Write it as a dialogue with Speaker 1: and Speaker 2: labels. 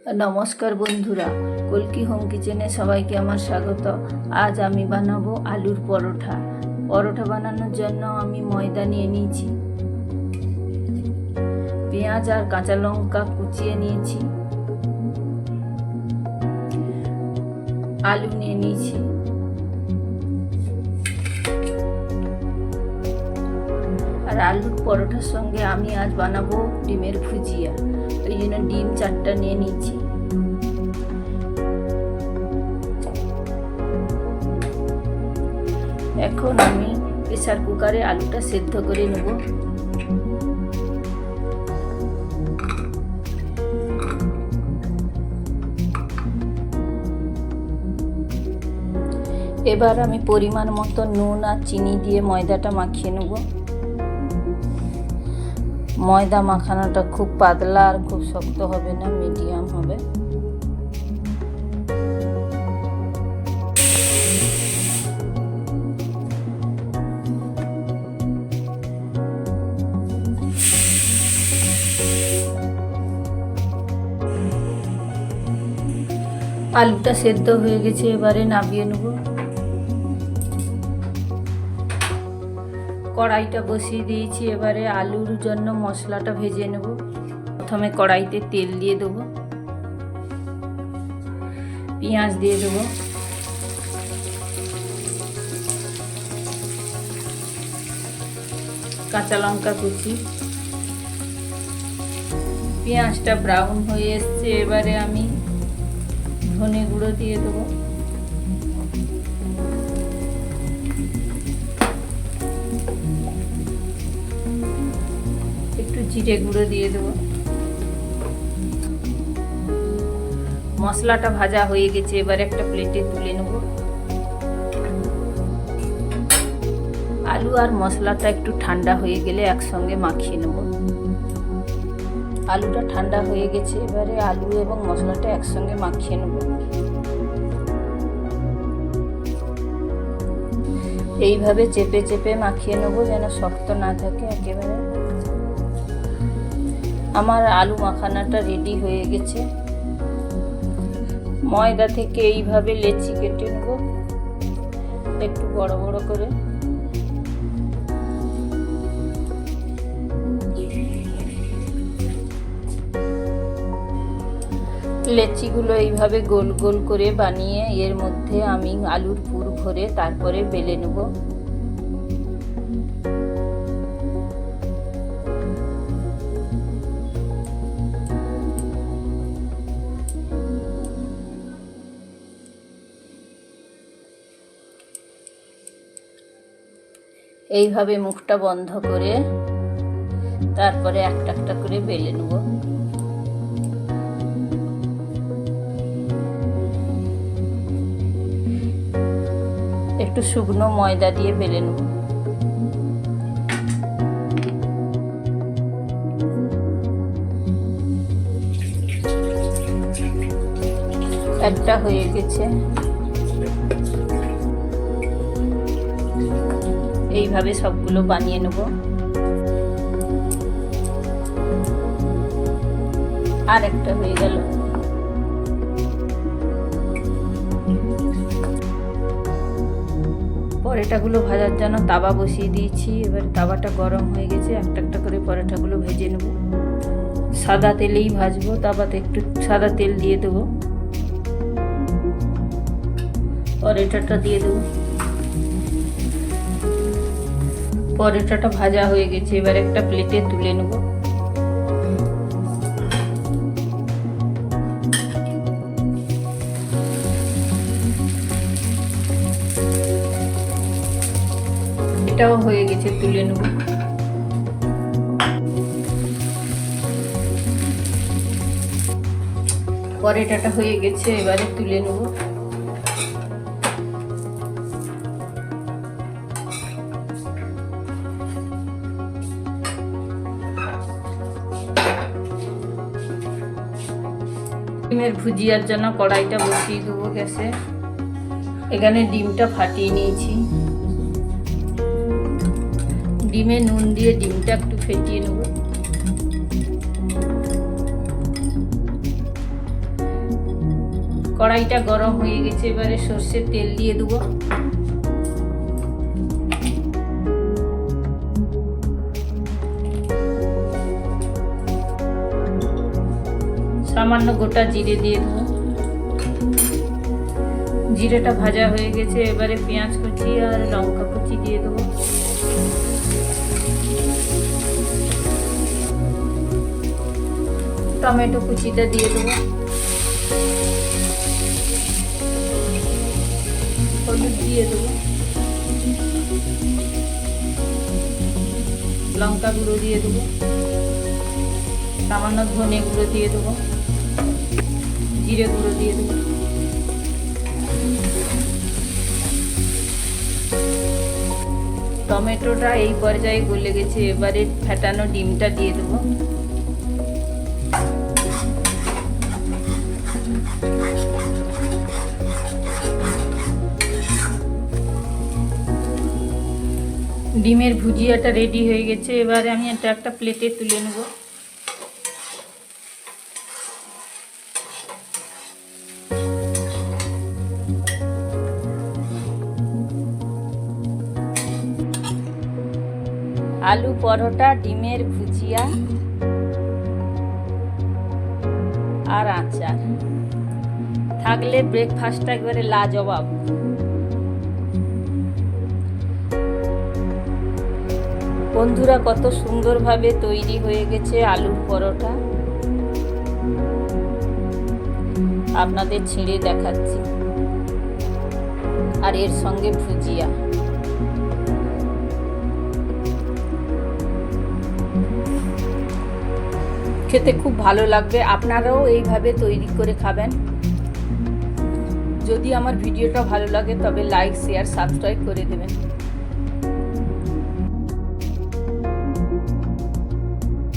Speaker 1: नमस्कार बंधुरा कलकी होम किचेने सबाइके आमार स्वागत। आज आमी बानाबो आलुर परोठा। परोठा बानानोर जन्य आमी मयदा निये निয়েছি, पेঁয়াজ আর কাঁচা লঙ্কা কুচিয়ে নিয়েছি, আলু নিয়ে নিয়েছি, আর আলুর পরোটার সঙ্গে আমি আজ বানাবো ডিমের ভুজিয়া। ওই জন্য ডিম 4টা নিয়ে নিয়েছি। এখন আমি প্রেসার কুকারে আলুটা সেদ্ধ করে নেব। এবার আমি পরিমাণ মতো নুন আর চিনি দিয়ে ময়দাটা মাখিয়ে নেব। ময়দা মাখানোটা খুব পাতলা আর খুব শক্ত হবে না, মিডিয়াম হবে। আলুটা সেদ্ধ হয়ে গেছে, এবারে নামিয়ে নেব। কড়াইটা বসিয়ে দিয়েছি, এবারে আলুর জন্য মশলাটা ভেজে নেব। প্রথমে কড়াইতে তেল দিয়ে দেব, পেঁয়াজ দিয়ে দেব, কাঁচা লঙ্কা কুচি। পেঁয়াজটা ব্রাউন হয়ে এসছে, এবারে আমি ধনে গুঁড়ো দিয়ে দেবো, একটু জিরে গুঁড়ো দিয়ে দেবো। মশলাটা ভাজা হয়ে গেছে, এবার একটা প্লেটে তুলে নেব। আলু আর মশলাটা একটু ঠান্ডা হয়ে গেলে একসঙ্গে মাখিয়ে নেব। আলুটা ঠান্ডা হয়ে গেছে, এবারে আলু এবং মশলাটা একসঙ্গে মাখিয়ে নেব। এইভাবে চেপে চেপে মাখিয়ে নেব যেন শক্ত না থাকে একেবারে। আমার আলু মাখানাটা রেডি হয়ে গেছে। ময়দা থেকে এইভাবে লেচি কেটে নেব, একটু বড় বড় করে। লেচিগুলো এইভাবে গোল গোল করে বানিয়ে এর মধ্যে আমি আলুর পুর ভরে তারপরে বেলে নেব। এইভাবে মুখটা বন্ধ করে তারপরে একটা একটা করে বেলে নেব। একটু শুকনো ময়দা দিয়ে বেলে নেব। একটা হয়ে গেছে, এইভাবে সবগুলো বানিয়ে নেব। আর একটা হয়ে গেল। পরোটাগুলো ভাজার জন্য তাওয়া বসিয়ে দিয়েছি, এবার তাওয়াটা গরম হয়ে গেছে। একটা একটা করে পরোটাগুলো ভেজে নেব। সাদা তেলেই ভাজবো, তাওয়াতে একটু সাদা তেল দিয়ে দেবো। পরোটাটা দিয়ে দেবো। পরোটাটা ভাজা হয়ে গেছে, এবার একটা প্লেটে তুলে নেব। এটাও হয়ে গেছে, তুলে নেব। পরোটাটা হয়ে গেছে, এবারে তুলে নেব। ডিমের ভুজিয়ার জন্য কড়াইটা বসিয়ে দেবো গ্যাসে। এখানে ডিমটা ফাটিয়ে নিয়েছি। ডিমে নুন দিয়ে ডিমটা একটু ফেটিয়ে নেব। কড়াইটা গরম হয়ে গেছে, এবারে সর্ষের তেল দিয়ে দেবো। সামান্য গোটা জিরে দিয়ে দেবো। জিরেটা ভাজা হয়ে গেছে, এবারে পেঁয়াজ কুচি আর লঙ্কা কুচি দিয়ে দেবো। টমেটো কুচিটা দিয়ে দেবো। হলুদ দিয়ে দেবো। লঙ্কা গুঁড়ো দিয়ে দেবো। সামান্য ধনে গুঁড়ো দিয়ে দেবো। জিরে গুঁড়ো দিয়ে দেবো। টমেটোটা এই পর্যায়ে গলে গেছে, এবারে ফেটানো ডিমটা দিয়ে দেবো। ডিমের ভুজিয়াটা রেডি হয়ে গেছে, এবারে আমি এটা একটা প্লেটে তুলে নেব। আলু পরোটা, ডিমের ভুজিয়া আর আচার থাকলে ব্রেকফাস্টটা একবারে লাজবাব। বন্ধুরা, কত সুন্দরভাবে তৈরি হয়ে গেছে আলুর পরোটা। আপনাদের ছিঁড়ে দেখাচ্ছি। আর এর সঙ্গে ভুজিয়া। খেতে খুব ভালো লাগবে, আপনারাও এইভাবে তৈরি করে খাবেন। যদি আমার ভিডিওটা ভালো লাগে তবে লাইক, শেয়ার, সাবস্ক্রাইব করে দেবেন।